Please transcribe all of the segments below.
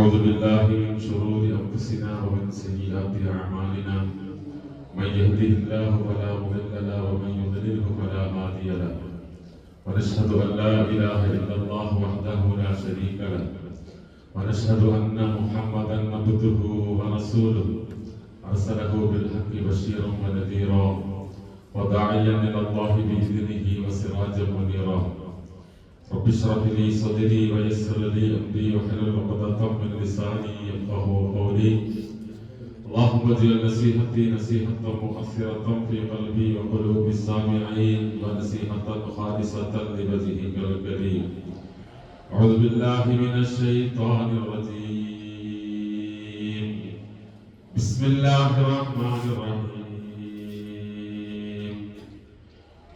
ونعوذ بالله من شرور أنفسنا ومن سيئات أعمالنا من يهده الله فلا مضل له ومن يضلله فلا هادي له ونشهد أن لا إله إلا الله وحده لا شريك له ونشهد أن محمدا عبده ورسوله أرسله بالحق بشيرا ونذيرا وداعيا إلى الله بإذنه وسراجا منيرا رب اشرح لي صدري ويسر لي أمري واحلل عقدة من لساني يفقهوا قولي اللهم اجعل نصيحتي نصيحة مؤثرة في قلبي وقلوب السامعين ونصيحة خالصة لوجهك الكريم. أعوذ بالله من الشيطان الرجيم. بسم الله الرحمن الرحيم.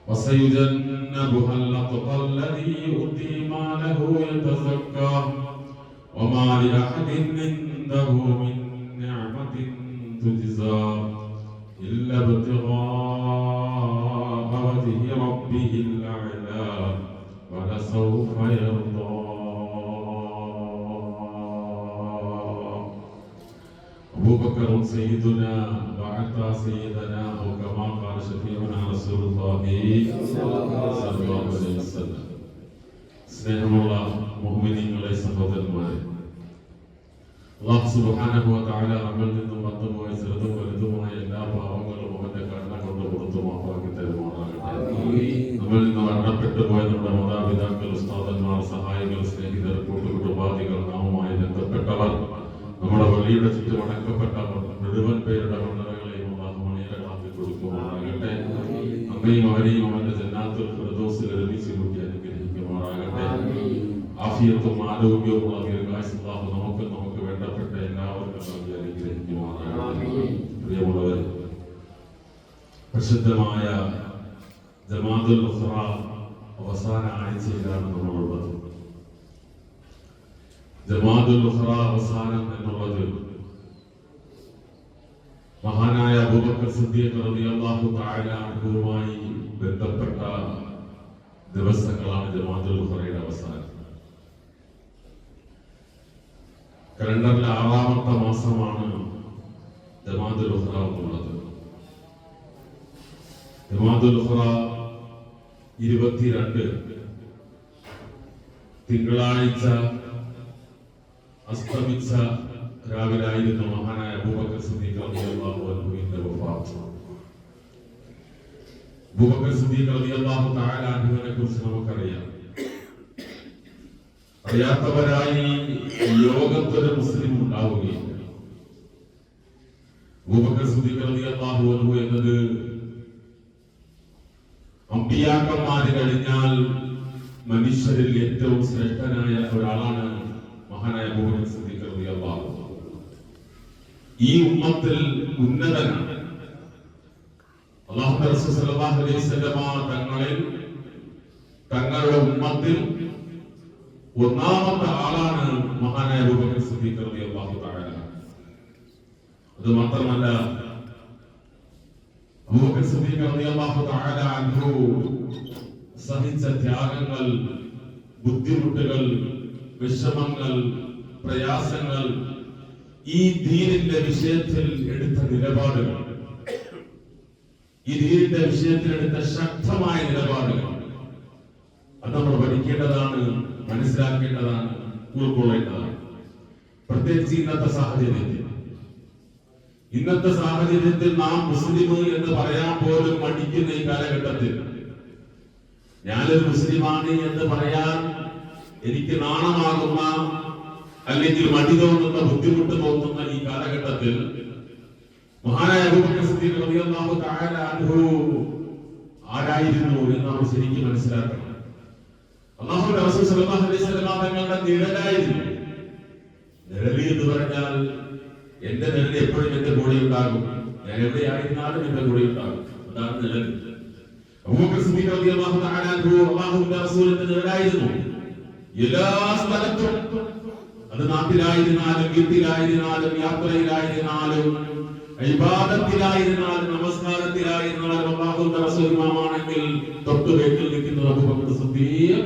وسيجنبها الأتقى الذي يؤتي ماله يتزكى وما لأحد عنده من نعمة تجزى إلا ابتغاء وجه ربه الأعلى ولسوف يرضى. أبو بكر سيدنا وعطى سيدنا أو كما قال شفيعنا رسول الله صلى الله عليه وسلم. സ്നേഹമുള്ള മുഅ്മിനീങ്ങളെ സഹോദരന്മാരെ, അല്ലാഹു സുബ്ഹാനഹു വ തആല നമ്മിൽ നിന്നും വന്നുപോയ ചെറുതും വലുതുമായ എല്ലാ പാപങ്ങളും അവന്റെ കരുണ കൊണ്ട് പുറത്തു മാപ്പാക്കി തരുമാറാകട്ടെ. നമ്മിൽ നിന്ന് മരണപ്പെട്ടു പോയ നമ്മുടെ മാതാപിതാക്കൾ, ഉസ്താദന്മാർ, സഹായികൾ, സ്നേഹിതർ, കൂട്ടുകുടുംബാദികൾ, നാമുമായി ബന്ധപ്പെട്ടവർ, നമ്മുടെ പള്ളിയുടെ ചുറ്റും അടക്കപ്പെട്ടവർ മുഴുവൻ പേരുടെ മണ്ഡലങ്ങളെയും അല്ലാഹു മണിയറകളാക്കി കൊടുക്കുമാറാകട്ടെ. നമ്മയും അവരെയും അവന്റെ ജന്നാത്തുൽ ഫിർദൗസിൽ ഒരുമിച്ച് കൂട്ടി അനുഗ്രഹിക്കുമാറാകട്ടെ. ആഫിയത്തും ആരോഗ്യവുമുള്ള ദീർഘായുസ്സ് അല്ലാഹു നമുക്ക് വേണ്ടപ്പെട്ട എല്ലാവർക്കും നൽകി അനുഗ്രഹിക്കുമാറാകട്ടെ. പ്രിയമുള്ളവരെ, പ്രസിദ്ധമായ ജമാഅത്തുൽ ഉഖ്റ അവസാന ആഴ്ചയിലാണ് നമ്മളുള്ളത്. ജമാഅത്തുൽ ഉഖ്റ അവസാനം എന്നുള്ളത് മഹാനായ അബൂബക്കർ സിദ്ദീഖ് റളിയല്ലാഹു തആല അൻഹുവുമായി ബന്ധപ്പെട്ട ദിവസങ്ങളാണ്. ജമാഅത്തുൽ ഉഖ്റയുടെ അവസാനം കലണ്ടറിലെ 6ാമത്തെ മാസമാണ് ജമാഅത്തുൽ ഉഖ്റ എന്നുള്ളത്. ജമാഅത്തുൽ ഉഖ്റ 22 തിങ്കളാഴ്ച അസ്തമിച്ച രാവിലായിരുന്നു മഹാനായ അബൂബക്കർ സിദ്ദീഖ് റളിയല്ലാഹു അൻഹുവിന്റെ വഫാത്ത്. അബൂബക്കർ സിദ്ദീഖ് റളിയല്ലാഹു തആല അൻഹുവിനെ കുറിച്ച് നമുക്കറിയാം. അറിയാത്തവരായി ലോകത്തൊരു മുസ്ലിം ഉണ്ടാവുകയില്ല. അബൂബക്കർ സിദ്ദീഖ് റളിയല്ലാഹു അൻഹു എന്നത് അമ്പിയാക്കന്മാര് കഴിഞ്ഞാൽ മനുഷ്യരിൽ ഏറ്റവും ശ്രേഷ്ഠനായ ഒരാളാണ് മഹാനായ അബൂബക്കർ സിദ്ദീഖ് റളിയല്ലാഹു അൻഹു. ഈ ഉമ്മത്തിൽ ഉന്നതനാണ്. അല്ലാഹുവിന്റെ റസൂൽ സ്വല്ലല്ലാഹു അലൈഹി വസല്ലം തങ്ങളുടെ ഉമ്മത്തിൽ ഒന്നാമത്തെ ആളാണ് മഹാനായ അബൂബക്കർ സിദ്ദീഖ് റളിയല്ലാഹു തആല. അത് മാത്രമല്ല, അബൂബക്കർ സിദ്ദീഖ് റളിയല്ലാഹു തആല അൻഹു സഹിച്ച ത്യാഗങ്ങൾ, ബുദ്ധിമുട്ടുകൾ, വിഷമങ്ങൾ, പ്രയാസങ്ങൾ, ഈ ദീനിന്റെ വിഷയത്തിൽ എടുത്ത നിലപാടുകൾ, ഈ ദീനിന്റെ വിഷയത്തിൽ എടുത്ത ശക്തമായ നിലപാടുകൾ, അത് നമ്മൾ പഠിക്കേണ്ടതാണ്, മനസ്സിലാക്കേണ്ടതാണ്, ഉൾക്കൊള്ളേണ്ടതാണ്. പ്രത്യേകിച്ച് ഇന്നത്തെ സാഹചര്യത്തിൽ നാം മുസ്ലിം എന്ന് പറയാൻ പോലും മടിക്കുന്ന ഈ കാലഘട്ടത്തിൽ, ഞാനൊരു മുസ്ലിമാണ് എന്ന് പറയാൻ എനിക്ക് നാണമാകുന്ന, അല്ലെങ്കിൽ മടി തോന്നുന്ന, ബുദ്ധിമുട്ട് തോന്നുന്ന ഈ കാലഘട്ടത്തിൽ മഹാനായ അബൂബക്കർ സിദ്ദീഖ് റളിയല്ലാഹു തആല അൻഹു ആരായിരുന്നു എന്ന് നമ്മൾ ശരിക്കും മനസ്സിലാക്കണം. അല്ലാഹുവിന്റെ റസൂൽ സ്വല്ലല്ലാഹു അലൈഹി വസല്ലം തങ്ങളുടെ നിഴലായിരുന്നു. നിഴൽ എന്ന് പറഞ്ഞാൽ എന്റെ നിഴൽ എപ്പോഴും എന്റെ കൂടെ ഉണ്ടാകും. ഞാൻ എവിടെയായിരുന്നാലും എന്റെ കൂടെ ഉണ്ടാകും. അതാണ് നിഴൽ. അബൂബക്കർ സിദ്ദീഖ് റളിയല്ലാഹു തആല അൻഹു അല്ലാഹുവിന്റെ റസൂലിന്റെ നിഴലായിരുന്നു. എല്ലാ സ്ഥലത്തും, അത് നാട്ടിലായിരുന്നാലും, വീട്ടിലായിരുന്നാലും, യാത്രയിലായിരുന്നാലും, ഇബാദത്തിലായിരുന്നാലും, നമസ്കാരത്തിലായിരുന്നാലും അല്ലാഹുവിന്റെ റസൂൽ ഇമാമാണെങ്കിൽ തൊട്ടു വീട്ടിൽ നിൽക്കുന്നത് അബൂബക്കർ സിദ്ദീഖ്.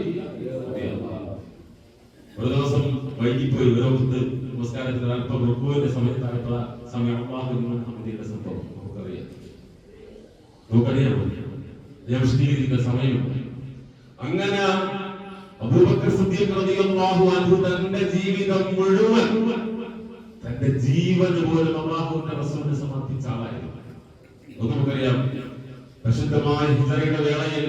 ഒരു ദിവസം വൈകിപ്പോയി ഓരോരുത്തർ നമസ്കാരത്തിന് അല്പം റുക്കുവിന്റെ സമയത്തായപ്പോൾ സമയത്തിന്റെ സംഭവം നമുക്കറിയാമോ? ഞാൻ വിശദീകരിക്കുന്ന സമയമുണ്ട്. അങ്ങനെ അബൂബക്കർ സിദ്ദീഖ് റളിയല്ലാഹു അൻഹു തന്റെ ജീവിതം മുഴുവൻ, തന്റെ ജീവൻ പോലും അല്ലാഹുവിന്റെ റസൂലിനെ സമർപ്പിച്ച ആളായിരുന്നു. നമുക്കറിയാം, പരിശുദ്ധമായ ഹിജറയുടെ വേളയിൽ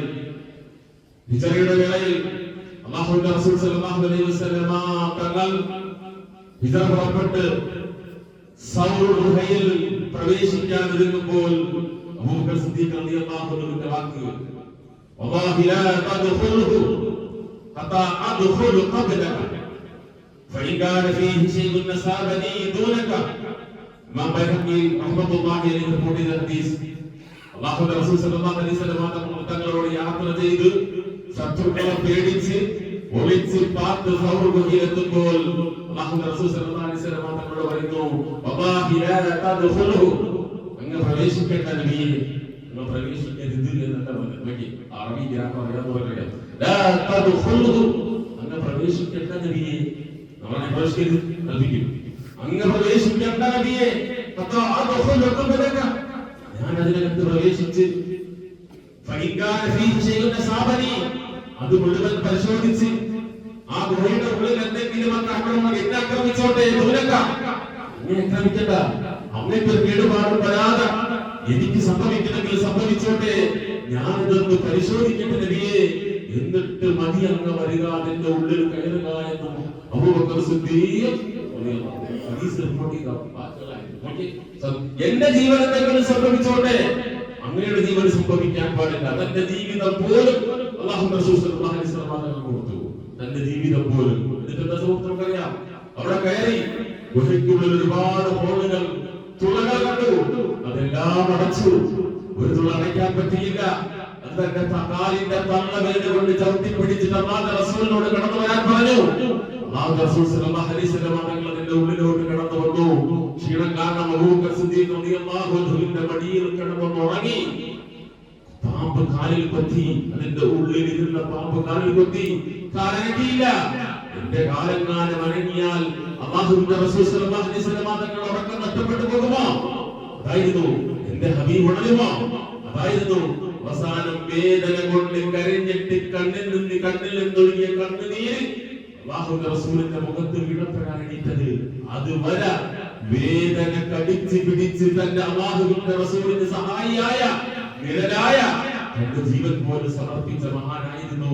അല്ലാഹുവിന്റെ റസൂൽ സല്ലല്ലാഹു അലൈഹി വസല്ലമ തങ്ങൾ ഹിജറ പുറപ്പെട്ട് സൗർ ഗുഹയിൽ പ്രവേശിക്കാൻ ഒരുങ്ങുമ്പോൾ അബൂബക്കർ സിദ്ദീഖ് റളിയല്ലാഹു അൻഹുവിന്റെ വാക്ക്, വല്ലാഹി ലാ തദ്ഖുൽഹു ഹത്താ അദ്ഖുലു ഖബ്ലക ഫഇൻ കാന ഫീഹി ശൈഉൻ നസാബനി ദൂനക. ഇമാം ബൈഹഖി റഹ്മത്തുള്ളാഹി അലൈഹി റിപ്പോർട്ട് ചെയ്ത ഹദീസ്, അല്ലാഹുവിന്റെ റസൂൽ സല്ലല്ലാഹു അലൈഹി വസല്ലം തങ്ങളോട് യാത്ര ചെയ്ത് ശത്രുക്കളെ പേടിച്ച് ഒളിച്ച് പാത്ത് സൗർ ഗുഹയിലെത്തുമ്പോൾ അല്ലാഹുവിന്റെ റസൂൽ സല്ലല്ലാഹു അലൈഹി വസല്ലം തങ്ങളോട് പറയുന്നു, വല്ലാഹി ലാ തദ്ഖുൽഹു, പ്രവേശിക്കേണ്ട നബിയെ നിങ്ങൾ പ്രവേശിക്കരുത് എന്നല്ല പറഞ്ഞത്. അറബി ഗ്രാമർ അറിയാത്തവരറിയാം. അങ്ങ് പ്രവേശിക്കേണ്ട നബിയെ നമ്മളെ പ്രവേശിക്കരുത് കൽപ്പിക്കും. അങ്ങ് പ്രവേശിക്കേണ്ട നബിയെ ഞാൻ അതിനകത്ത് പ്രവേശിച്ച് അത് മുഴുവൻ പരിശോധിച്ച് ആ ഗുഹയുടെ ഉള്ളിൽ എന്തെങ്കിലും എന്നെ ആക്രമിച്ചോട്ടെ, ആക്രമിക്കണ്ട, അങ്ങനത്തെ കേടുപാടും വരാതെ എനിക്ക് സംഭവിക്കണമെങ്കിൽ സംഭവിച്ചോട്ടെ, ഞാൻ ഇതൊന്ന് പരിശോധിക്കട്ടെ നബിയെ, എന്നിട്ട് മതി അങ്ങ് വരിക, അതിന്റെ ഉള്ളിൽ കയറുക എന്ന് അബൂബക്കർ സിദ്ദീഖ് എന്റെ ജീവൻ എന്തെങ്കിലും സംഭവിച്ചോട്ടെ, അങ്ങയുടെ ജീവൻ സംഭവിക്കാൻ പാടില്ല. തന്റെ ജീവിതം പോലും അല്ലാഹുവിന്റെ റസൂൽ സല്ലല്ലാഹു അലൈഹി വസല്ലം കൊടുത്തു, തന്റെ ജീവിതം പോലും. എന്നിട്ട് നമുക്കറിയാം, അവിടെ കയറി ഗുഹയ്ക്കുള്ളിൽ ഒരുപാട് ഹോളുകൾ, തുളകൾ കണ്ടു, അതെല്ലാം അടച്ചു. ഒരു തുള അടയ്ക്കാൻ പറ്റിയില്ല. തന്റെ കാലിന്റെ തള്ള വേദകൊണ്ട് ചവിട്ടി പിടിച്ചിട്ട് അല്ലാഹുവിന്റെ റസൂലിനോട് കടന്നു വരാൻ പറഞ്ഞു. അല്ലാഹുവിന്റെ റസൂൽ സല്ലല്ലാഹു അലൈഹി വസല്ലം തങ്ങൾ അതിന്റെ ഉള്ളിലോട്ട് കടന്നു വന്നു. ക്ഷീണം കാരണം അബൂബക്കർ സിദ്ദീഖ് റളിയല്ലാഹു അൻഹുവിന്റെ മടിയിൽ കിടന്നു ഉറങ്ങി. പാമ്പ് കാലിൽ കൊത്തി, അതിന്റെ ഉള്ളിൽ ഇരുന്ന പാമ്പ് കാലിൽ കൊത്തി, കാലനക്കിയില്ല. എന്റെ കാലങ്ങാനം അനങ്ങിയാൽ അല്ലാഹുവിന്റെ റസൂൽ സല്ലല്ലാഹു അലൈഹി വസല്ലം തങ്ങൾ ഉറക്കം നഷ്ടപ്പെട്ടു പോകുമോ? അതായിരുന്നു എന്റെ ഹബീബ് ഉണരുമോ? അതായിരുന്നു അവസാനം വേദന കൊണ്ട് കരഞ്ഞിട്ട് കണ്ണിൽ നിന്നൊഴുകിയ കണ്ണുനീര് അല്ലാഹുവിന്റെ റസൂലിന്റെ മുഖത്ത് വീഴപ്പെടാൻ എണീറ്റത്. അതുവരെ വേദന കടിച്ച് പിടിച്ച് തന്റെ അല്ലാഹുവിന്റെ റസൂലിന് സഹായിയായ നിഴലായ തന്റെ ജീവൻ പോലും സമർപ്പിച്ച മഹാനായിരുന്നു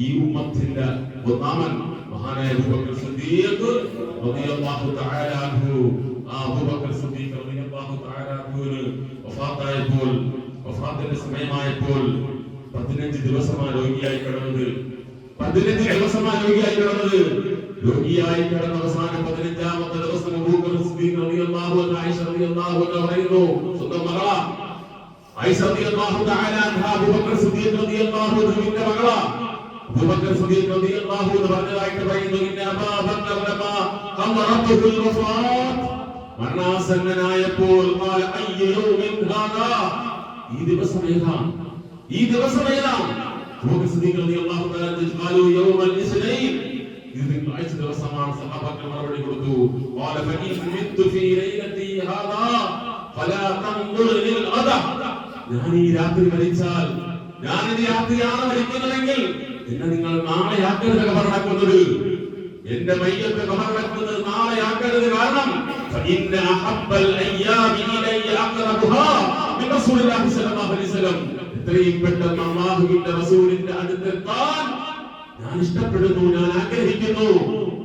ഈ ഉമ്മത്തിന്റെ ഒന്നാമൻ മഹാനായ അബൂബക്കർ സിദ്ദീഖ് റളിയല്ലാഹു തആല അൻഹു. അബൂബക്കർ സിദ്ദീഖ് റളിയല്ലാഹു തആല അൻഹു വഫാത്തിന്റെ സമയമായപ്പോൾ 15 ദിവസമാണ് രോഗിയായി കിടന്നത്. 15 ദിവസമാണ് രോഗിയായി കിടന്ന അവസാനം 15ാമത്തെ ദിവസം അബൂബക്കർ സിദ്ദീഖ് റളിയല്ലാഹു അൻഹു ആയിഷ റളിയല്ലാഹു അൻഹ പറയുന്നു, സ്വന്തം മകളാ ആയിഷ റളിയല്ലാഹു തആല അൻഹ അബൂബക്കർ സിദ്ദീഖ് റളിയല്ലാഹു അൻഹുവിന്റെ മകളാ. അബൂബക്കർ സിദ്ദീഖ് റളിയല്ലാഹു അൻഹു പറഞ്ഞതായിട്ട് പറയുന്നു, ഇന്ന അബൂബക്കർ ലമാ അമറത്തുൽ വഫാത്ത്, മരണാസന്നനായപ്പോൾ ഖാല അയ്യ യൗമിൻ ഹാദാ, ഈ ദിവസം ഏതാണ്? അബൂബക്കർ സിദ്ദീഖ് റളിയല്ലാഹു തആല ഖാലു യൗമൽ ഇസ്നൈൻ, ഇത് തിങ്കളാഴ്ച ദിവസമാണ്. സഹാബാക്കൾ മറുപടി കൊടുത്തു, ഖാല ഫഇൻ മിത്തു ഫീ ലൈലതി ഹാദാ ഫലാ തൻദുർ ലിൽ ഗദ, ഞാൻ ഈ രാത്രി മരിച്ചാൽ, ഞാൻ ഈ രാത്രിയാണ് മരിക്കുന്നതെങ്കിൽ എന്നെ നിങ്ങൾ നാളെ ആക്കരുത് കബറടക്കുന്നത്, എന്റെ മയ്യത്ത് കബറടക്കുന്നത് നാളെ ആക്കരുത്. കാരണം ഫഇന്ന അഹബ്ബൽ അയ്യാമി ഇലയ്യ അഖറബുഹാ മിൻ റസൂലില്ലാഹി സ്വല്ലല്ലാഹു അലൈഹി വസല്ലം, എത്രയും പെട്ടെന്ന് അല്ലാഹുവിന്റെ റസൂലിന്റെ അടുത്തെത്താൻ ഞാൻ ഇഷ്ടപ്പെടുന്നു, ഞാൻ ആഗ്രഹിക്കുന്നു.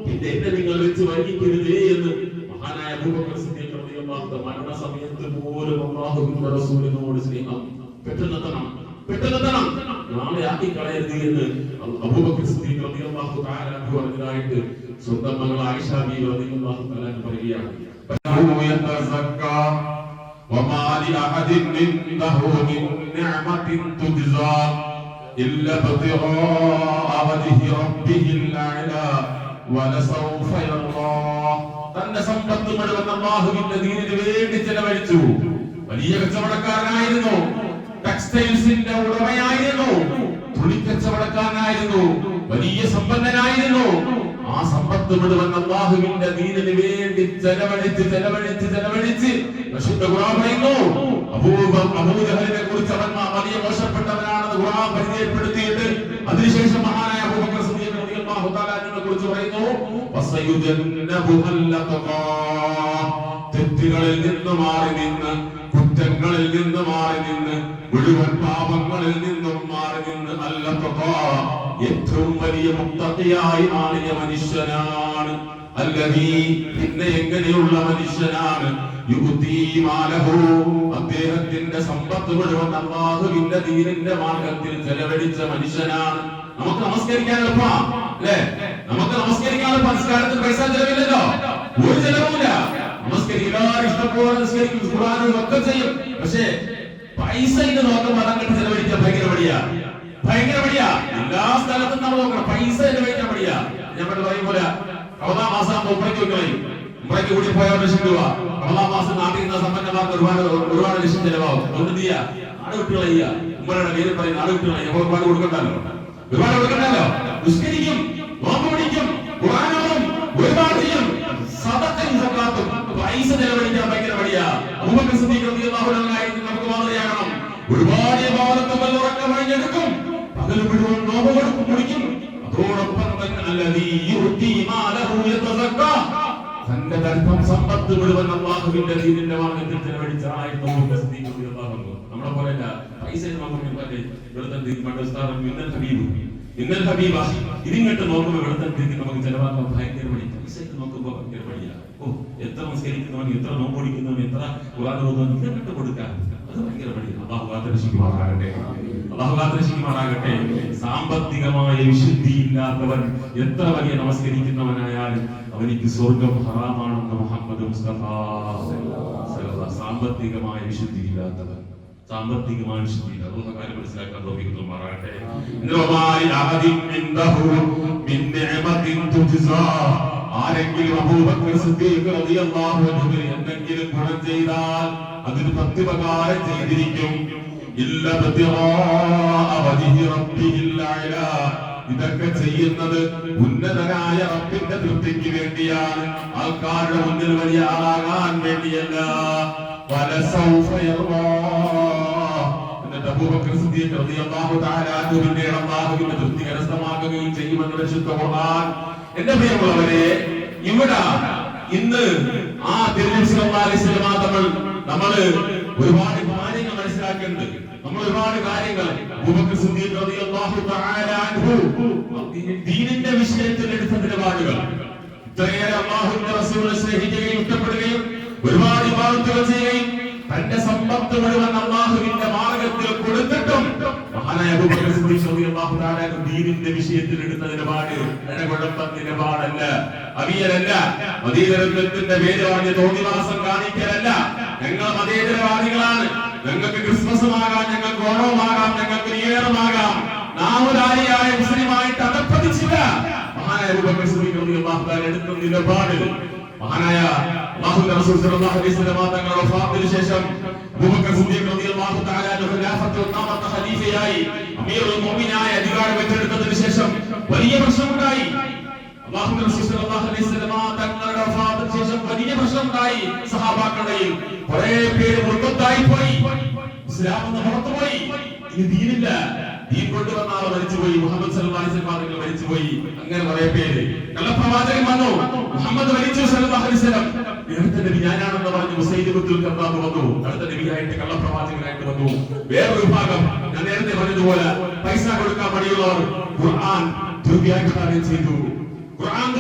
പിന്നെ എന്നെ നിങ്ങൾ വെച്ച് വൈകിക്കരുതേ എന്ന് മഹാനായ അബൂബക്കർ സിദ്ദീഖ് റളിയല്ലാഹു അൻഹു മരണസമയത്ത് പോലും അല്ലാഹുവിന്റെ റസൂലിനോട് സ്നേഹം, പെട്ടെന്നെത്തണം, നാളെ ആക്കി കളയരുത് എന്ന് അബൂബക്കർ സിദ്ദീഖ് റളിയല്ലാഹു തആല അൻഹു പറഞ്ഞതായിട്ട് സ്വന്തം മകൾ ആയിഷ ബീവി റളിയല്ലാഹു തആല പറയുകയാണ്. وما لأحد عنده من نعمة تجزى إلا ابتغاء وجه ربه الأعلى ولسوف يرضى. തന്റെ സമ്പത്ത് മുഴുവൻ അല്ലാഹുവിന്റെ ദീനിന് വേണ്ടി ചെലവഴിച്ചു. വലിയ കച്ചവടക്കാരനായിരുന്നു, ടെക്സ്റ്റൈൽസിന്റെ ഉടമയായിരുന്നു, തുണിക്കച്ചവടക്കാരനായിരുന്നു, വലിയ സമ്പന്നനായിരുന്നു. ആ ആ സമ്പത്ത് മുഴുവൻ അല്ലാഹുവിന്റെ ദീനിന് വേണ്ടി ചെലവഴിച്ച് പരിശുദ്ധ ഖുർആൻ പറയുന്നു അബൂജഹലിനെ കുറിച്ച് അവൻ വലിയ മോശപ്പെട്ടവനാണെന്ന് ഖുർആൻ പരിചയപ്പെടുത്തിയിട്ട് അതിനുശേഷം മഹാനായ അബൂബക്കർ സിദ്ദീഖ് റളിയല്ലാഹു തആല അൻഹുവിനെ കുറിച്ച് പറയുന്നു വസയുജന്നബുൽ തഖാ തെറ്റുകളിൽ നിന്ന് മാറി നിന്ന് കുറ്റങ്ങളിൽ നിന്ന് മാറി നിന്ന് മുഴുവൻ പാപങ്ങളിൽ നിന്നും മാറി നിന്ന് അല്ല തഖാ ഏറ്റവും വലിയ മുത്തഖിയായി മാറിയ മനുഷ്യനാണ് അല്ലദീ പിന്നെ എങ്ങനെയുള്ള മനുഷ്യനാണ് യുക്തി മാലഹു അദ്ദേഹത്തിന്റെ സമ്പത്ത് മുഴുവൻ അല്ലാഹുവിന്റെ ദീനിന്റെ മാർഗത്തിൽ ചെലവഴിച്ച മനുഷ്യനാണ്. നമുക്ക് നമസ്കരിക്കാൻ എളുപ്പമാണ് അല്ലേ? നമുക്ക് നമസ്കരിക്കാൻ സംസ്കാരത്തിന് പൈസ ചെലവില്ലല്ലോ, ഒരു ചെലവുമില്ല. നമസ്കരിക്കാൻ ഇഷ്ടംപോലെ നമസ്കരിക്കും, ഖുർആനും ഒക്കെ ചെയ്യും. പക്ഷേ പൈസ ഇത് നോക്കുമ്പോൾ അതങ്ങോട്ട് ചെലവഴിക്കാൻ ഭയങ്കര മടിയാ. എല്ലാ സ്ഥലത്തും നമ്മൾ നോക്കണം, പൈസ ചെലവഴിക്കാൻ മടിയാ. ഞാൻ പറയും പോലെ റമദാൻ മാസം ഉംറയ്ക്ക് കൂടി പോയാൽ 1 ലക്ഷം രൂപ. റമദാൻ മാസം നാട്ടിൽ നിന്ന് സമ്പന്നമാർക്ക് ഒരുപാട് ലക്ഷം ചെലവാകും. അതുകൊണ്ട് ചെയ്യാ നാട് വിട്ടുകൾ ചെയ്യാ. ഉമ്മയുടെ പേര് പറയും നാട് വിട്ടുകൾ ഒരുപാട് കൊടുക്കണ്ടല്ലോ, നിസ്കരിക്കും, നോമ്പ് പിടിക്കും, ഖുർആനും ഒരുപാട് ചെയ്യും, സദഖയും സക്കാത്തും. പൈസ ചെലവഴിക്കാൻ ഭയങ്കര മടിയാ. അബൂബക്കർ സിദ്ദീഖ് റളിയല്ലാഹു അൻഹു ആയിട്ട് നമുക്ക് മാതൃകയാകണം. ഒരുപാട് ഇബാദത്തുകൾ ഉറക്കം കഴിഞ്ഞെടുക്കും, പകൽ മുഴുവൻ നോമ്പ് കൊടുക്കും, കുടിക്കും. അതോടൊപ്പം തന്നെ അല്ലദീ യുഅ്തി മാലഹു യതസക്ക തന്റെ ധനം സമ്പത്ത് മുഴുവൻ അല്ലാഹുവിന്റെ ദീനിന്റെ മാർഗ്ഗത്തിൽ ചെലവഴിച്ച ആളായിരുന്നു അബൂബക്കർ സിദ്ദീഖ് റളിയല്ലാഹു അൻഹു. നമ്മളെ പോലെയല്ല, പൈസ നമുക്ക് ഇന്നൽ ഹബീബ ഇതിങ്ങോട്ട് നോക്കുമ്പോൾ വെളുത്തേക്ക് നമുക്ക് ചെലവാക്കാൻ ഭയങ്കര മടി. പൈസയ്ക്ക് നോക്കുമ്പോൾ ഭയങ്കര മടിയാ. എത്ര നമസ്കരിക്കുന്നവൻ, എത്ര നോമ്പ് പിടിക്കുന്നവൻ, എത്ര ഖുർആൻ ഓതുന്നവൻ ഇങ്ങോട്ട് കൊടുക്കാൻ അത് ഭയങ്കര മടിയാണ്. അല്ലാഹു കാത്തിരക്ഷിക്കുമാറാകട്ടെ. സാമ്പത്തികമായ വിശുദ്ധിയില്ലാത്തവൻ എത്ര വലിയ നമസ്കരിക്കുന്നവനായാലും അവനിക്ക് സ്വർഗം ഹറാമാണെന്ന് മുഹമ്മദ് മുസ്തഫ. സാമ്പത്തികമായ വിശുദ്ധിയില്ലാത്തവൻ സാമ്പത്തികമായ വിശുദ്ധിയില്ല. അതൊന്നും കാര്യം മനസ്സിലാക്കാൻ തോന്നിക്കുമാറാകട്ടെ. ആരെങ്കിലും അബൂബക്കർ സിദ്ദീഖ് റളിയല്ലാഹു അൻഹു എന്തെങ്കിലും ഗുണം ചെയ്താൽ അതിന് പ്രത്യുപകാരം ചെയ്തിരിക്കും. ഇതൊക്കെ ചെയ്യുന്നത് ഉന്നതനായ റബ്ബിന്റെ തൃപ്തിക്ക് വേണ്ടിയാണ്, ആൾക്കാരുടെ മുന്നിൽ വലിയ ആളാകാൻ വേണ്ടിയല്ല. അബൂബക്കർ സിദ്ദീഖ് റളിയല്ലാഹു തആല അൻഹുവിന്റെ അല്ലാഹുവിന്റെ തൃപ്തി കരസ്ഥമാക്കുകയും ചെയ്യുമെന്ന് പരിശുദ്ധ ഖുർആൻ. എന്റെ പ്രിയമുള്ളവരെ, ഇവിടെ ഇന്ന് ആ തിരുനബി സല്ലല്ലാഹു അലൈഹി വസല്ലം നമ്മൾ ഒരുപാട് കാര്യങ്ങൾ മനസ്സിലാക്കേണ്ടത്. നമ്മൾ ഒരുപാട് കാര്യങ്ങൾ അബൂബക്കർ സിദ്ദീഖ് റളിയല്ലാഹു തആല അൻഹു ദീനിന്റെ വിഷയത്തിൽ എടുത്ത നിലപാടുകൾ, ഇത്രയേറെ അല്ലാഹുവിന്റെ റസൂലിനെ സ്നേഹിക്കുകയും ഇഷ്ടപ്പെടുകയും ഒരുപാട് ഇബാദത്തുകൾ ചെയ്യുകയും തന്റെ സമ്പത്ത് മുഴുവൻ അല്ലാഹുവിന്റെ മാർഗ്ഗത്തിൽ കൊടുത്തിട്ടും മഹാനായ അബൂബക്കർ സിദ്ദീഖ് റളിയല്ലാഹു തആല ദീനിന്റെ വിഷയത്തിൽ എടുത്ത നിലപാട് ഇടകുഴപ്പ നിലപാടല്ല, അവിയലല്ല, മദീനത്തിന്റെ പേര് പറഞ്ഞ് തോന്നിവാസം കാണിക്കലല്ല. ഞങ്ങൾ മതേതരവാദികളാണ്, ഞങ്ങൾക്ക് ക്രിസ്മസുമാകാം, ഞങ്ങൾക്ക് ഓണവുമാകാം, ഞങ്ങൾക്ക് ന്യൂഇയറുമാകാം, നാമധാരിയായ മുസ്ലിമായിട്ട് അകപ്പതിച്ചില്ല. മഹാനായ അബൂബക്കർ സിദ്ദീഖ് റളിയല്ലാഹു തആല എടുത്ത നിലപാട് മഹാനായ അല്ലാഹുവിന്റെ റസൂൽ സല്ലല്ലാഹു അലൈഹി വസല്ലം തങ്ങളുടെ വഫാത്തിന് ശേഷം അബൂബക്കർ സിദ്ദീഖ് റളിയല്ലാഹു തആല ഖിലാഫത്ത് ഒന്നാമത്തെ ഖലീഫയായി അമീറുൽ മുഅ്മിനായ അധികാരം ഏറ്റെടുത്തതിനു ശേഷം വലിയ പ്രശ്നമുണ്ടായി. അല്ലാഹുവിന്റെ റസൂൽ സല്ലല്ലാഹു അലൈഹി വസല്ലം തങ്ങളുടെ വഫാത്തിന് ശേഷം വലിയ പ്രശ്നമുണ്ടായി. സഹാബാക്കളുടെ കുറേ പേര് മുർത്തദ്ദായി പോയി, ഇസ്ലാം നിന്ന് പുറത്തുപോയി. ഇനി ദീനില്ല, ദീൻ കൊണ്ടുവന്ന ആൾ മരിച്ചുപോയി, മുഹമ്മദ് സല്ലല്ലാഹു അലൈഹി വസല്ലം മരിച്ചുപോയി. അങ്ങനെ കുറേ പേര് കള്ളപ്രവാചകൻ വന്നു, മുഹമ്മദ് മരിച്ചു സല്ലല്ലാഹു അലൈഹി വസല്ലം. അടുത്ത നബി ഞാനാണെന്ന് പറഞ്ഞ് മുസൈലിമത്തുൽ കദ്ദാബ് വന്നു, അടുത്ത നബിയായിട്ട് കള്ളപ്രവാചകനായിട്ട് വന്നു. വേറൊരു വിഭാഗം ഞാൻ നേരത്തെ പറഞ്ഞതുപോലെ പൈസ കൊടുക്കാൻ മടിയുള്ളവർ ഖുർആൻ ദുർവ്യാഖ്യാനം ചെയ്തു. ഖുർആനിൽ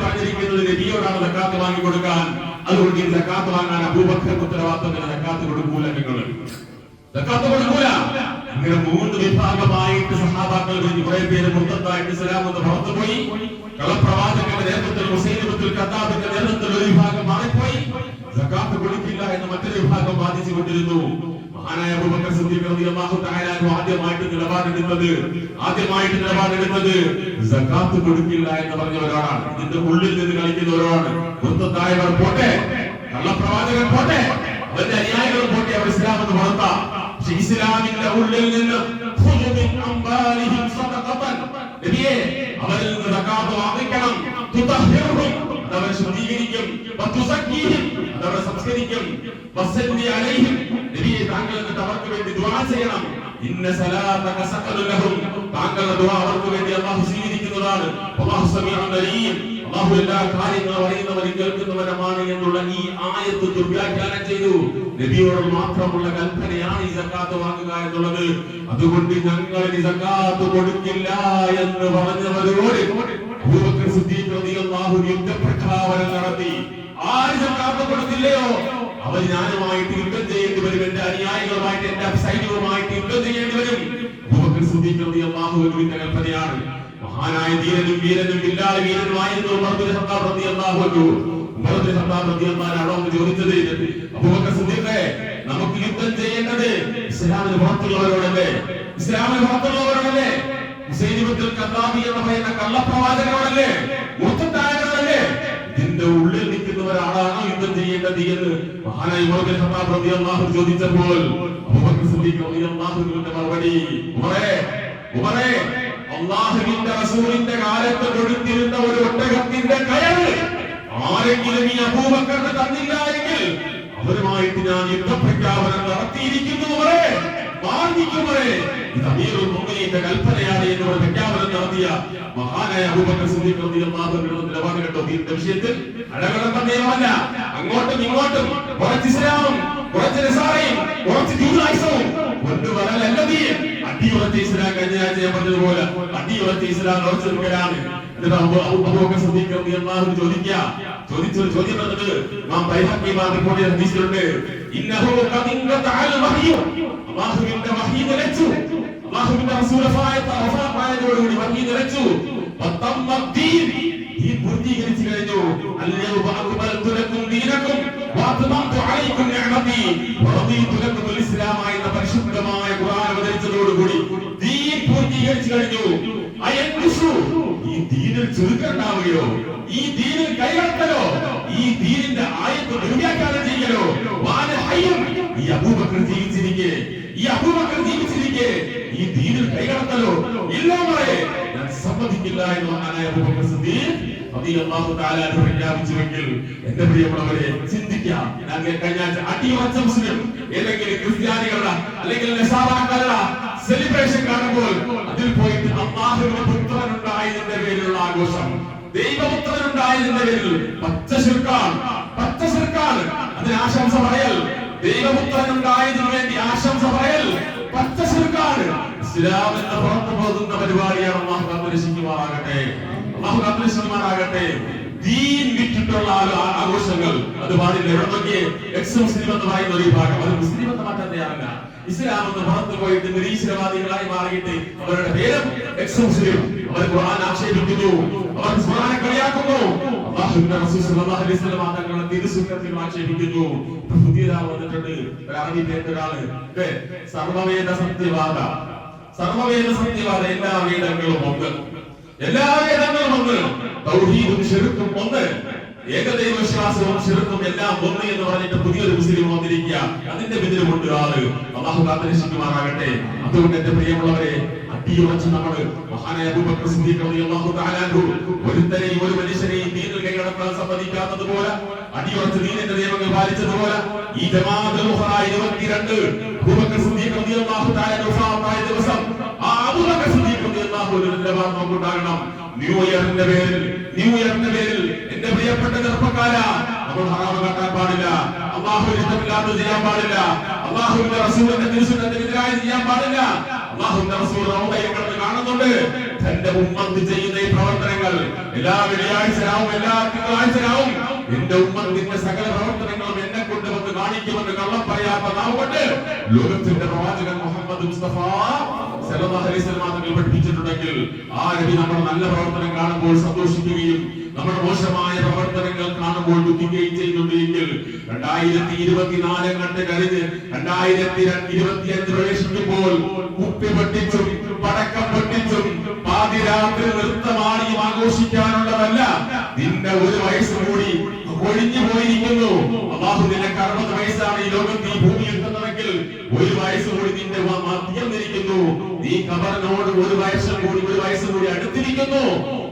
പറഞ്ഞിരിക്കുന്നത് നബിയോടാണ് സക്കാത്ത് വാങ്ങി കൊടുക്കാൻ. അതുകൊണ്ട് ഈ സക്കാത്ത് വാങ്ങാൻ അബൂബക്കർ ഉത്തരവാദിത്തമില്ല, സക്കാത്ത് കൊടുക്കൂല, നിങ്ങൾ സക്കാത്ത് കൊടുക്കൂല. ഇങ്ങനെ 3 വിഭാഗമായിട്ട് സഹാബാക്കൾ കുറെ പേര് മുർത്തദ്ദായിട്ട് ഇസ്ലാം നിന്ന് പുറത്തുപോയി. കള്ളപ്രവാചകന്റെ നേതൃത്വത്തിൽ മുസൈലിമത്തുൽ കദ്ദാബിന്റെ നേതൃത്വത്തിൽ ഒരു വിഭാഗം മാറിപ്പോയി. സക്കാത്ത് കൊടുക്കില്ല എന്ന് മറ്റൊരു വിഭാഗം വാദിച്ചുകൊണ്ടിരുന്നു. മഹാനായ അബൂബക്കർ സിദ്ദീഖ് റളിയല്ലാഹു തആല ആദ്യമായിട്ട് നിലപാടെടുത്തത് സക്കാത്ത് കൊടുക്കില്ല എന്ന് പറഞ്ഞവരാണ്. ഇതിന്റെ ഉള്ളിൽ നിന്ന് കളിക്കുന്നവരാണ്. മുർത്തദ്ദായവർ പോട്ടെ, കള്ളപ്രവാചകൻ പോട്ടെ, അവരുടെ അനുയായികൾ പോട്ടെ, അവർ ഇസ്ലാം എന്ന് പുറത്താം. പക്ഷെ ഇസ്ലാമിന്റെ ഉള്ളിൽ നിന്ന് നബിയെ അവരിൽ നിന്ന് സകാത്ത് വാങ്ങിക്കണം. തുതഹിറുഹും അവരെ ശുദ്ധീകരിക്കും, വതുസക്കീഹിം അവരെ സംസ്കരിക്കും, വസല്ലി അലൈഹിം നബിയെ താങ്കൾ എന്നിട്ട് അവർക്ക് വേണ്ടി ദുആ ചെയ്യണം. ഇന്ന സലാതക സഖലു ലഹും താങ്കളുടെ ദുആ അവർക്ക് വേണ്ടി അല്ലാഹു സ്വീകരിക്കുന്നതാണ്. അല്ലാഹു സമീഉൻ അലീം അല്ലാഹു എല്ലാ കാര്യങ്ങളും അറിയുന്നവനും കേൾക്കുന്നവനുമാണ് എന്നുള്ള ഈ ആയത്ത് ദുർവ്യാഖ്യാനം ചെയ്തു. നബിയോട് മാത്രമുള്ള കൽപ്പനയാണ് ഈ സക്കാത്ത് വാങ്ങുക എന്നുള്ളത്. അതുകൊണ്ട് ഞങ്ങൾ ഈ സക്കാത്ത് കൊടുക്കില്ല എന്ന് പറഞ്ഞവരോട് അബൂബക്കർ സിദ്ദീഖ് റളിയല്ലാഹു അൻഹു യുദ്ധപ്രഖ്യാപനം നടത്തി. ആര് സക്കാത്ത് കൊടുക്കില്ലയോ അവർ ഞാനുമായിട്ട് യുദ്ധം ചെയ്യേണ്ടി വരും, എന്റെ അനുയായികളുമായിട്ട് എന്റെ സൈന്യവുമായിട്ട് യുദ്ധം ചെയ്യേണ്ടി വരും. അബൂബക്കർ സിദ്ദീഖ് റളിയല്ലാഹു അൻഹുവിന്റെ കൽപ്പനയാണ്. മഹാനായ ധീരനും വീരനും ബില്ലാൽ വീരനുമായിരുന്നു ഉമർ ബിൻ ഖത്താബ് റളിയല്ലാഹു അൻഹു. ഉമർ ബിൻ ഖത്താബ് റളിയല്ലാഹു അൻഹു ചോദിച്ചത്, അബൂബക്കർ സിദ്ദീഖേ, നമുക്ക് യുദ്ധം ചെയ്യേണ്ടത് ഇസ്ലാമിന് പുറത്തുള്ളവരോടല്ലേ? ഇസ്ലാമിന് പുറത്തുള്ളവരോടല്ലേ? മുസൈലിമത്തുൽ കദ്ദാബി എന്ന് പറയുന്ന കള്ളപ്രവാചകനോടല്ലേ? മുർത്തദായനോടല്ലേ? ഇതിന്റെ ഉള്ളിൽ നിൽക്കുന്നവരാണോ യുദ്ധം ചെയ്യേണ്ടത് എന്ന് മഹാനായ ഉമർ ബിൻ ഖത്താബ് റളിയല്ലാഹു അൻഹു ചോദിച്ചപ്പോൾ അബൂബക്കർ സിദ്ദീഖ് റളിയല്ലാഹു അൻഹുവിന്റെ മറുപടി, ഉമറേ, അല്ലാഹുവിന്റെ റസൂലിന്റെ കാലത്ത് കൊടുത്തിരുന്ന ഒരു ഒട്ടകത്തിന്റെ കയറ് ആരെങ്കിലും ഈ അബൂബക്കറിന് തന്നില്ല എങ്കിൽ അവരുമായിട്ട് ഞാൻ യുദ്ധപ്രഖ്യാപനം നടത്തിയിരിക്കുന്നു. ഇത് അമീറുൽ മുഅ്മിനീന്റെ കൽപ്പനയാണ് എന്ന് പ്രഖ്യാപനം നടത്തിയ മഹാനായ അബൂബക്കർ സിദ്ദീഖ് റളിയല്ലാഹു അൻഹു നിലപാട് കേട്ടോ. ഇതിന്റെ വിഷയത്തിൽ അടകടം തന്നെയുമല്ല, അങ്ങോട്ടും ഇങ്ങോട്ടും കുറച്ച് ഇസ്ലാമും കുറച്ച് നസാറയും കുറച്ച് ജൂദായിസവും കൊണ്ടുവരലല്ലതീ അടിയുറച്ച ഇസ്ലാം കഴിഞ്ഞ ആഴ്ച ഞാൻ പറഞ്ഞതുപോലെ അടിയുറച്ച ഇസ്ലാം ഉറച്ചു നിൽക്കലാണ്. അബൂബക്കർ സിദ്ദീഖ് റളിയല്ലാഹു അൻഹു ചോദിച്ചൊരു ചോദ്യം വന്നത് ഇമാം ബൈഹഖി റിപ്പോർട്ട് ചെയ്ത ഹദീസിലുണ്ട്. ഇന്നഹു ഖദിൻഖതഅൽ വഹ്യു അല്ലാഹുവിന്റെ വഹി നിലച്ചു, അല്ലാഹുവിന്റെ റസൂൽ വഫാത്തായതോടുകൂടി വഹി നിലച്ചു. വതമ്മദ്ദീൻ ഈ പൂർത്തീകരിച്ചു കഴിഞ്ഞു. അൽയൗമ അക്മൽതു ലക്കും ദീനക്കും വഅത്മംതു അലൈക്കും നിഅമതി വറദീതു ലക്കും അൽ ഇസ്ലാം എന്ന പരിശുദ്ധമായ ഖുർആൻ അവതരിച്ചതോടുകൂടി ദീൻ പൂർത്തീകരിച്ചു കഴിഞ്ഞു. അയൻകുസു ഈ ദീനിൽ ചുരുക്കണ്ടാവുകയോ, ഈ ദീനിൽ കൈകടത്തലോ, ഈ ദീനിന്റെ ആയത്ത് ദുർവ്യാഖ്യാനം ചെയ്യലോ ഈ അബൂബക്കർ ജീവിച്ചിരിക്കെ ഈ ദീനിൽ കൈകടത്തലോ ഇല്ല മറേ ഞാൻ സമ്മതിക്കില്ല എന്ന് മഹാനായ അബൂബക്കർ സിദ്ദീഖ് റളിയല്ലാഹു തആല അൻഹു പ്രഖ്യാപിച്ചുവെങ്കിൽ എന്റെ പ്രിയമുള്ളവരെ ചിന്തിക്കാം. ഞാൻ കഴിഞ്ഞ അടിയുറച്ച മുസ്ലിം ഏതെങ്കിലും ക്രിസ്ത്യാനികളുടെ അല്ലെങ്കിൽ നസാറാക്കളുടെ സെലിബ്രേഷൻ കാണുമ്പോൾ അതിൽ പോയിട്ട് അല്ലാഹുവിന്റെ പുത്രനുണ്ടായതിന്റെ പേരിലുള്ള ആഘോഷം, ദൈവപുത്രനുണ്ടായതിന്റെ പേരിൽ പച്ച ശിർക്കാണ്. അതിന് ആശംസ പറയൽ, ദൈവപുത്രനുണ്ടായതിനു വേണ്ടി ആശംസ പറയൽ പച്ച ശിർക്കാണ്. ഇസ്ലാം എന്ന പുറത്തു പോകുന്ന പരിപാടിയാണ്. അല്ലാഹു കാത്തുരക്ഷിക്കുമാറാകട്ടെ. ദീൻ വിട്ടിട്ടുള്ള ആഘോഷങ്ങൾ അത് പാടില്ല. എവിടൊക്കെ എക്സ് മുസ്ലിം എന്ന് പറയുന്ന ഒരു വിഭാഗം അത് മുസ്ലിം എന്ന് മാറ്റാൻ തയ്യാറല്ല. ഇസ്ലാം എന്ന് പുറത്തു പോയിട്ട് നിരീശ്വരവാദികളായി മാറിയിട്ട് അവരുടെ പേരും എക്സ് മുസ്ലിം, അവർ ഖുർആൻ ആക്ഷേപിക്കുന്നു, അവർ ഖുർആനെ കളിയാക്കുന്നു, അല്ലാഹുവിന്റെ റസൂൽ സല്ലല്ലാഹു അലൈഹി വസല്ലം തങ്ങളുടെ തിരുസുന്നത്തിൽ ആക്ഷേപിക്കുന്നു. പുതിയതായി വന്നിട്ടുണ്ട് ഒരു അറബി പേരൊരാള്, സർവവേദ സത്യവാദ. എല്ലാ വേദങ്ങളും ഒന്ന്, തൗഹീദും ശിർക്കും ഒന്ന്, ഏകദൈവ വിശ്വാസവും ശിർക്കും എല്ലാം ഒന്ന് എന്ന് പറഞ്ഞിട്ട് പുതിയൊരു മുസ്ലിം വന്നിരിക്കുക. അതിന്റെ പിന്നിലുമുണ്ട് ആള്. അല്ലാഹു കാത്തുരക്ഷിക്കുമാറാകട്ടെ. അതുകൊണ്ട് എന്റെ പ്രിയമുള്ളവരെ, അടിയുറച്ച് നമ്മൾ മഹാനായ അബൂബക്കർ സിദ്ദീഖ് റളിയല്ലാഹു തആല അൻഹു ഒരുത്തരെയും ഒരു മനുഷ്യരെയും ദീനിൽ കൈകടത്താൻ സമ്മതിക്കാത്തതുപോലെ, അടിയുറച്ച് ദീനിന്റെ നിയമങ്ങൾ പാലിച്ചതുപോലെ ഈ ജമാഅത്തുൽ ഉഖറ 22 അബൂബക്കർ സിദ്ദീഖ് റളിയല്ലാഹു തആല വഫാത്തായ ദിവസം ആ അബൂബക്കർ സിദ്ദീഖ് റളിയല്ലാഹു അൻഹു നിലപാട് നമുക്കുണ്ടാകണം. ന്യൂ ഇയറിന്റെ പേരിൽ എന്റെ പ്രിയപ്പെട്ട ചെറുപ്പക്കാരാ, നമ്മൾ ഹറാമ് കാട്ടാൻ പാടില്ല, അല്ലാഹുവിന് ഇഷ്ടമില്ലാത്തത് ചെയ്യാൻ പാടില്ല, അല്ലാഹുവിന്റെ റസൂലിന്റെ തിരുസുന്നത്തിനെതിരായി ചെയ്യാൻ പാടില്ല. അല്ലാഹുവിന്റെ റസൂൽ റൗദയിൽ കിടന്ന് കാണുന്നുണ്ട്. തന്റെ ഉമ്മത്ത് ചെയ്യുന്ന ഈ പ്രവർത്തനങ്ങൾ എല്ലാ വെള്ളിയാഴ്ചയാവും, എല്ലാ തിങ്കളാഴ്ചയാവും എന്റെ ഉമ്മത്തിന്റെ സകല പ്രവർത്തനങ്ങളും എന്നെ കൊണ്ട് വന്ന് കാണിക്കുമെന്ന് കള്ളം പറയാത്ത നാവുകൊണ്ട് ലോകത്തിന്റെ പ്രവാചകൻ മുഹമ്മദ് മുസ്തഫ സല്ലല്ലാഹു അലൈഹി വസല്ലം തങ്ങൾ പഠിപ്പിച്ചിട്ടുണ്ടെങ്കിൽ ആ നബി നമ്മുടെ നല്ല പ്രവർത്തനം കാണുമ്പോൾ സന്തോഷിക്കുകയും നമ്മുടെ മോശമായ പ്രവർത്തനങ്ങൾ കാണുമ്പോൾ ദുഃഖിക്കുകയും ചെയ്യുന്നുണ്ടെങ്കിൽ 2024 കണ്ട് കഴിഞ്ഞ് 2025 പ്രവേശിക്കുമ്പോൾ കുപ്പി പൊട്ടിച്ചും പടക്കം പൊട്ടിച്ചും പാതിരാത്രി നൃത്തമാണിയും ആഘോഷിക്കാനുള്ളതല്ല. നിന്റെ ഒരു വയസ്സ് കൂടി ഒഴിഞ്ഞു പോയിരിക്കുന്നു. അല്ലാഹു നിനക്ക് 60 വയസ്സാണ് ഈ ലോകത്ത് ഈ ഭൂമിയിൽ തന്നതെങ്കിൽ ഒരു വയസ്സ് കൂടി നിന്റെ തീർന്നിരിക്കുന്നു. നീ ഖബറിനോട് ഒരു വയസ്സ് കൂടി അടുത്തിരിക്കുന്നു.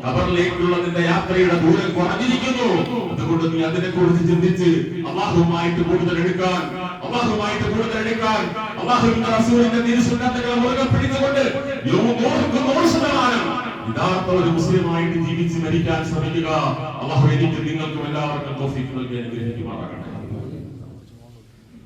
ഖബറിലേക്കുള്ള നിന്റെ യാത്രയുടെ ദൂരം കുറഞ്ഞിരിക്കുന്നു. അതുകൊണ്ട് നീ അതിനെ കുറിച്ച് ചിന്തിച്ച് അല്ലാഹുവുമായിട്ട് കൂടുതൽ എടുക്കാൻ, അല്ലാഹുവിന്റെ റസൂലിന്റെ തിരുസുന്നത്തുകളെ മുറുകെ പിടിച്ചുകൊണ്ട് 100% യഥാർത്ഥ ഒരു മുസ്ലിമായിട്ട് ജീവിച്ച് മരിക്കാൻ ശ്രമിക്കുക. അല്ലാഹു എനിക്കും നിങ്ങൾക്കും എല്ലാവർക്കും തൗഫീഖ് നൽകി അനുഗ്രഹിക്കുമാറാകട്ടെ.